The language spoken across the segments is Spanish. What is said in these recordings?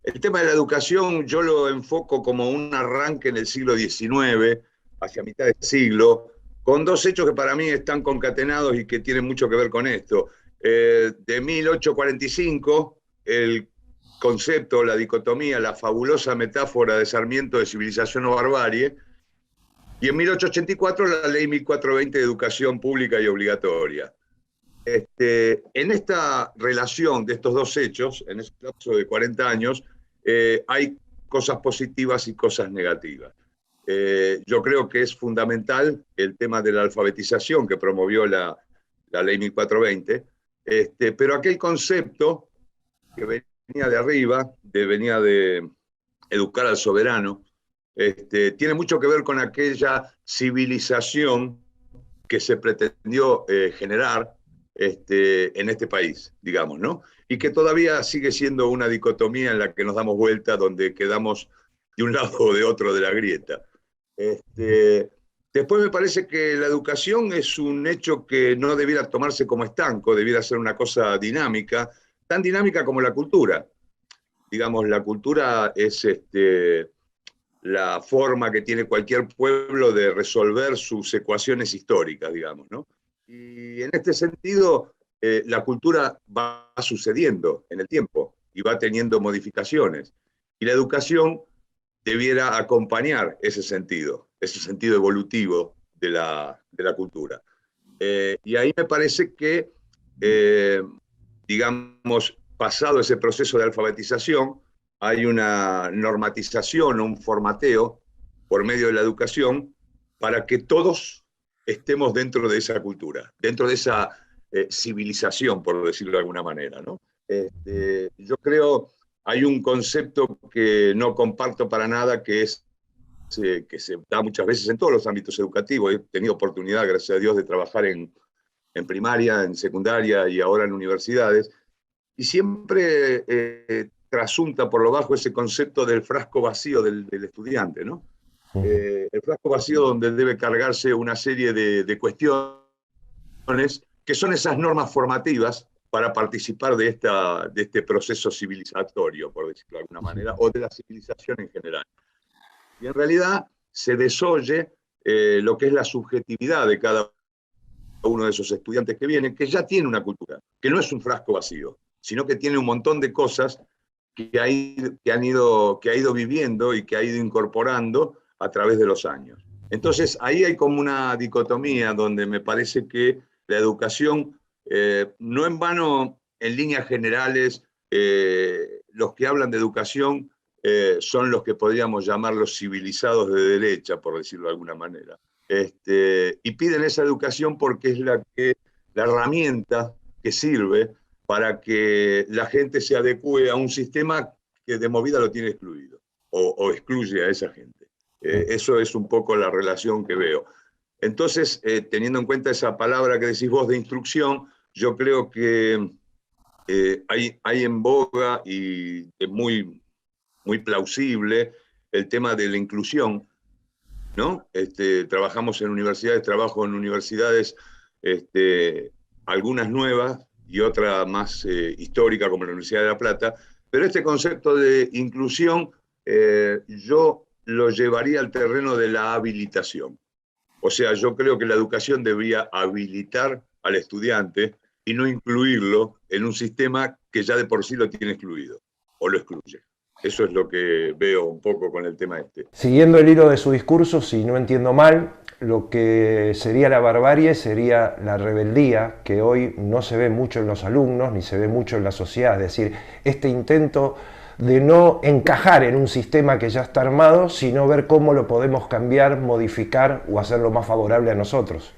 El tema de la educación yo lo enfoco como un arranque en el siglo XIX, hacia mitad del siglo, con dos hechos que para mí están concatenados y que tienen mucho que ver con esto. De 1845, el concepto, la dicotomía, la fabulosa metáfora de Sarmiento de civilización o barbarie, y en 1884 la ley 1420 de educación pública y obligatoria. En esta relación de estos dos hechos, en ese lapso de 40 años, hay cosas positivas y cosas negativas. Yo creo que es fundamental el tema de la alfabetización que promovió la ley 1420, pero aquel concepto que venía de arriba, venía de educar al soberano, tiene mucho que ver con aquella civilización que se pretendió generar en este país, digamos, ¿no? Y que todavía sigue siendo una dicotomía en la que nos damos vuelta, donde quedamos de un lado o de otro de la grieta. Después me parece que la educación es un hecho que no debiera tomarse como estanco, debiera ser una cosa dinámica, tan dinámica como la cultura. Digamos, la cultura es la forma que tiene cualquier pueblo de resolver sus ecuaciones históricas, digamos, ¿no? Y en este sentido, la cultura va sucediendo en el tiempo y va teniendo modificaciones. Y la educación debiera acompañar ese sentido evolutivo de la cultura. Y ahí me parece que, digamos, pasado ese proceso de alfabetización, hay una normatización o un formateo por medio de la educación para que todos estemos dentro de esa cultura, dentro de esa civilización, por decirlo de alguna manera, ¿no? Yo creo, hay un concepto que no comparto para nada, que se da muchas veces en todos los ámbitos educativos. He tenido oportunidad, gracias a Dios, de trabajar en primaria, en secundaria y ahora en universidades, y siempre trasunta por lo bajo ese concepto del frasco vacío del estudiante, ¿no? El frasco vacío donde debe cargarse una serie de cuestiones que son esas normas formativas para participar de este proceso civilizatorio, por decirlo de alguna manera, o de la civilización en general. Y en realidad se desoye lo que es la subjetividad de cada uno de esos estudiantes que vienen, que ya tiene una cultura, que no es un frasco vacío, sino que tiene un montón de cosas que ha ido viviendo y que ha ido incorporando a través de los años. Entonces, ahí hay como una dicotomía donde me parece que la educación, no en vano, en líneas generales, los que hablan de educación son los que podríamos llamar los civilizados de derecha, por decirlo de alguna manera. Y piden esa educación porque es la herramienta que sirve para que la gente se adecue a un sistema que de movida lo tiene excluido o excluye a esa gente. Eso es un poco la relación que veo. Entonces, teniendo en cuenta esa palabra que decís vos de instrucción, yo creo que hay en boga y es muy plausible el tema de la inclusión, ¿no? Trabajamos en universidades, trabajo en universidades, algunas nuevas y otra más histórica como la Universidad de La Plata, pero este concepto de inclusión yo lo llevaría al terreno de la habilitación. O sea, yo creo que la educación debería habilitar al estudiante y no incluirlo en un sistema que ya de por sí lo tiene excluido o lo excluye. Eso es lo que veo un poco con el tema este. Siguiendo el hilo de su discurso, si no entiendo mal, lo que sería la barbarie sería la rebeldía, que hoy no se ve mucho en los alumnos ni se ve mucho en la sociedad. Es decir, este intento de no encajar en un sistema que ya está armado, sino ver cómo lo podemos cambiar, modificar o hacerlo más favorable a nosotros.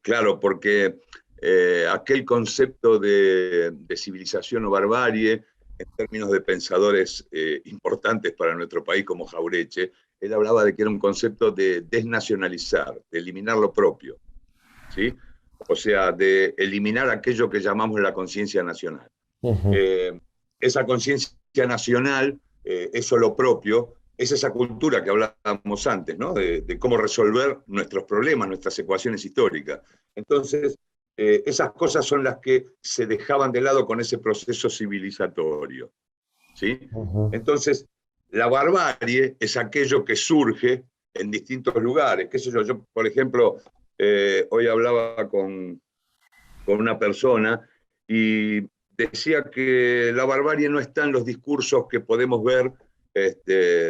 Claro, porque aquel concepto de civilización o barbarie, en términos de pensadores importantes para nuestro país como Jauretche, él hablaba de que era un concepto de desnacionalizar, de eliminar lo propio, ¿sí? O sea, de eliminar aquello que llamamos la conciencia nacional. Esa conciencia nacional, eso lo propio, es esa cultura que hablábamos antes, ¿no? De cómo resolver nuestros problemas, nuestras ecuaciones históricas. Entonces, esas cosas son las que se dejaban de lado con ese proceso civilizatorio, ¿sí? Ujú. Entonces, la barbarie es aquello que surge en distintos lugares. ¿Qué sé yo? Yo, por ejemplo, hoy hablaba con una persona y decía que la barbarie no está en los discursos que podemos ver,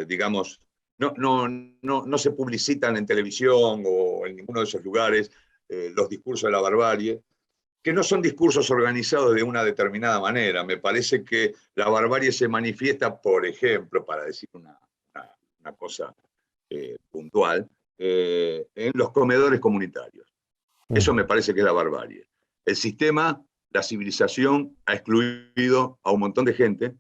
digamos, no se publicitan en televisión o en ninguno de esos lugares los discursos de la barbarie, que no son discursos organizados de una determinada manera. Me parece que la barbarie se manifiesta, por ejemplo, para decir una cosa puntual, en los comedores comunitarios. Eso me parece que es la barbarie. El sistema, la civilización, ha excluido a un montón de gente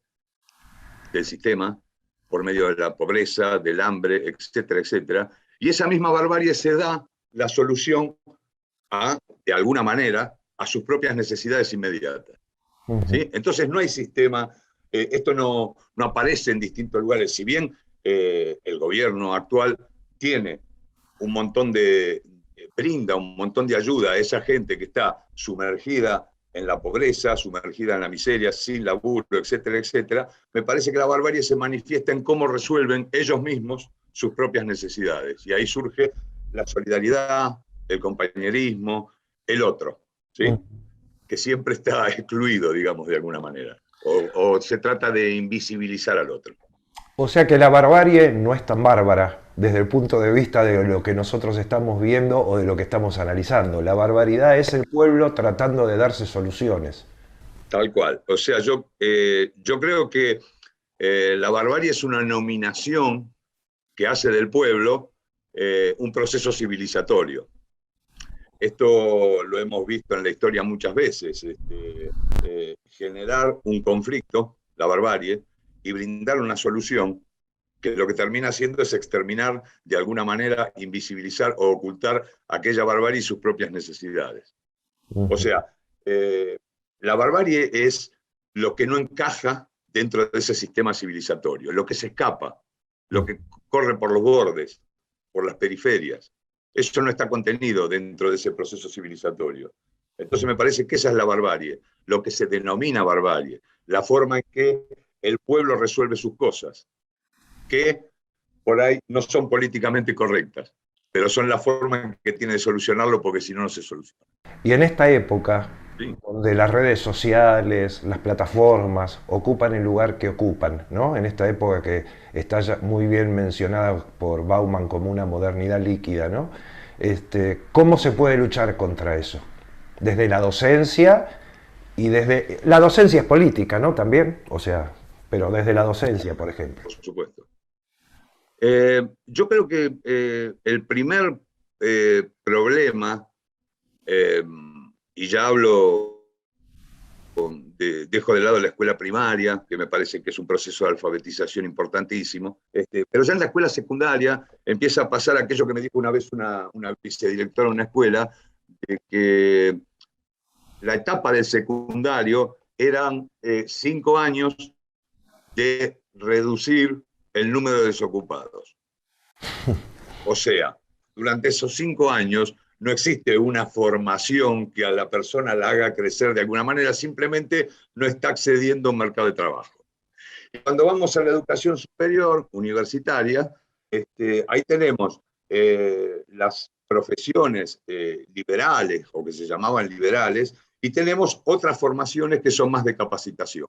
del sistema por medio de la pobreza, del hambre, etcétera, etcétera. Y esa misma barbarie se da la solución de alguna manera, a sus propias necesidades inmediatas. Ujú. ¿Sí? Entonces no hay sistema, esto no aparece en distintos lugares, si bien el gobierno actual tiene un montón brinda un montón de ayuda a esa gente que está sumergida en la pobreza, sumergida en la miseria, sin laburo, etcétera, etcétera, me parece que la barbarie se manifiesta en cómo resuelven ellos mismos sus propias necesidades. Y ahí surge la solidaridad, el compañerismo, el otro, ¿sí? Que siempre está excluido, digamos, de alguna manera. O se trata de invisibilizar al otro. O sea que la barbarie no es tan bárbara desde el punto de vista de lo que nosotros estamos viendo o de lo que estamos analizando. La barbaridad es el pueblo tratando de darse soluciones. Tal cual. O sea, yo creo que la barbarie es una nominación que hace del pueblo un proceso civilizatorio. Esto lo hemos visto en la historia muchas veces. Generar un conflicto, la barbarie, y brindar una solución que lo que termina haciendo es exterminar, de alguna manera, invisibilizar o ocultar aquella barbarie y sus propias necesidades. O Ujú. sea, eh, la barbarie es lo que no encaja dentro de ese sistema civilizatorio, lo que se escapa, lo que corre por los bordes, por las periferias. Eso no está contenido dentro de ese proceso civilizatorio. Entonces me parece que esa es la barbarie, lo que se denomina barbarie, la forma en que el pueblo resuelve sus cosas, que por ahí no son políticamente correctas, pero son la forma en que tiene de solucionarlo porque si no, no se soluciona. Y en esta época, ¿Sí? donde las redes sociales, las plataformas ocupan el lugar que ocupan, ¿no? En esta época que está ya muy bien mencionada por Bauman como una modernidad líquida, ¿no? ¿Cómo se puede luchar contra eso? Desde la docencia y desde... La docencia es política, ¿no? También, o sea, pero desde la docencia, por ejemplo. Por supuesto. Yo creo que el primer problema, eh, y ya hablo, dejo de lado la escuela primaria, que me parece que es un proceso de alfabetización importantísimo, pero ya en la escuela secundaria empieza a pasar aquello que me dijo una vez una vicedirectora de una escuela, de que la etapa del secundario eran 5 años de reducir el número de desocupados. O sea, durante esos 5 años no existe una formación que a la persona la haga crecer de alguna manera, simplemente no está accediendo a un mercado de trabajo. Y cuando vamos a la educación superior, universitaria, ahí tenemos las profesiones liberales, o que se llamaban liberales, y tenemos otras formaciones que son más de capacitación.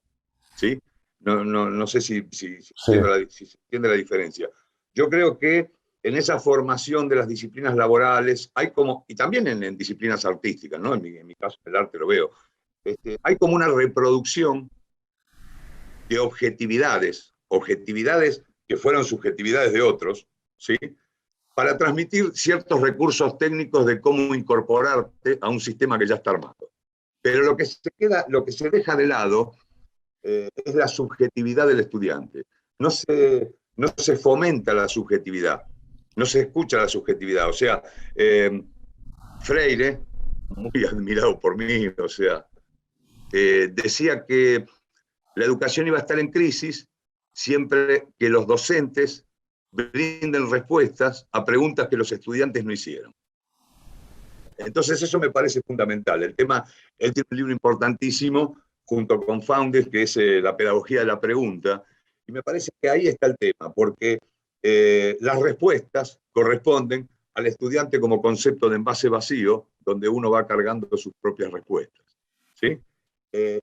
¿Sí? No sé Sí. si se entiende la diferencia. Yo creo que en esa formación de las disciplinas laborales, hay como, y también en disciplinas artísticas, ¿no? En mi caso, el arte lo veo, hay como una reproducción de objetividades que fueron subjetividades de otros, ¿sí? Para transmitir ciertos recursos técnicos de cómo incorporarte a un sistema que ya está armado. Pero lo que se deja de lado es la subjetividad del estudiante. No se fomenta la subjetividad, no se escucha la subjetividad. O sea, Freire, muy admirado por mí, o sea, decía que la educación iba a estar en crisis siempre que los docentes brinden respuestas a preguntas que los estudiantes no hicieron. Entonces eso me parece fundamental. Él tiene un libro importantísimo junto con Founders, que es la pedagogía de la pregunta, y me parece que ahí está el tema, porque las respuestas corresponden al estudiante como concepto de envase vacío, donde uno va cargando sus propias respuestas, ¿sí?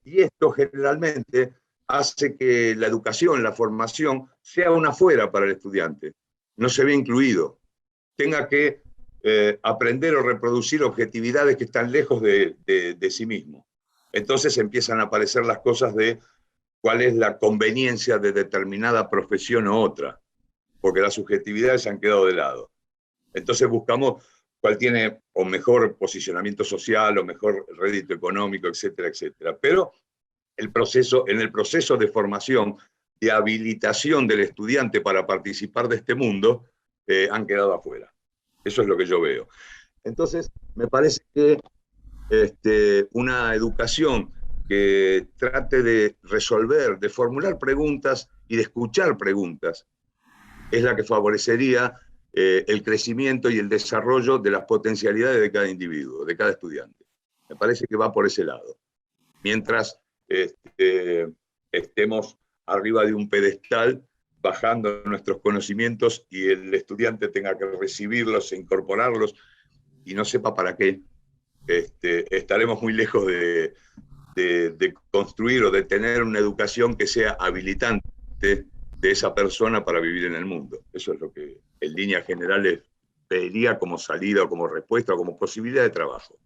Y esto generalmente hace que la educación, la formación, sea una fuera para el estudiante, no se ve incluido, tenga que aprender o reproducir objetividades que están lejos de sí mismo. Entonces empiezan a aparecer las cosas de cuál es la conveniencia de determinada profesión u otra, porque las subjetividades se han quedado de lado. Entonces buscamos cuál tiene o mejor posicionamiento social o mejor rédito económico, etcétera, etcétera. Pero en el proceso de formación, de habilitación del estudiante para participar de este mundo, han quedado afuera. Eso es lo que yo veo. Entonces, me parece que una educación que trate de resolver, de formular preguntas y de escuchar preguntas, es la que favorecería el crecimiento y el desarrollo de las potencialidades de cada individuo, de cada estudiante. Me parece que va por ese lado. Mientras estemos arriba de un pedestal, bajando nuestros conocimientos y el estudiante tenga que recibirlos e incorporarlos y no sepa para qué, estaremos muy lejos de construir o de tener una educación que sea habilitante de esa persona para vivir en el mundo. Eso es lo que en líneas generales pediría como salida o como respuesta o como posibilidad de trabajo.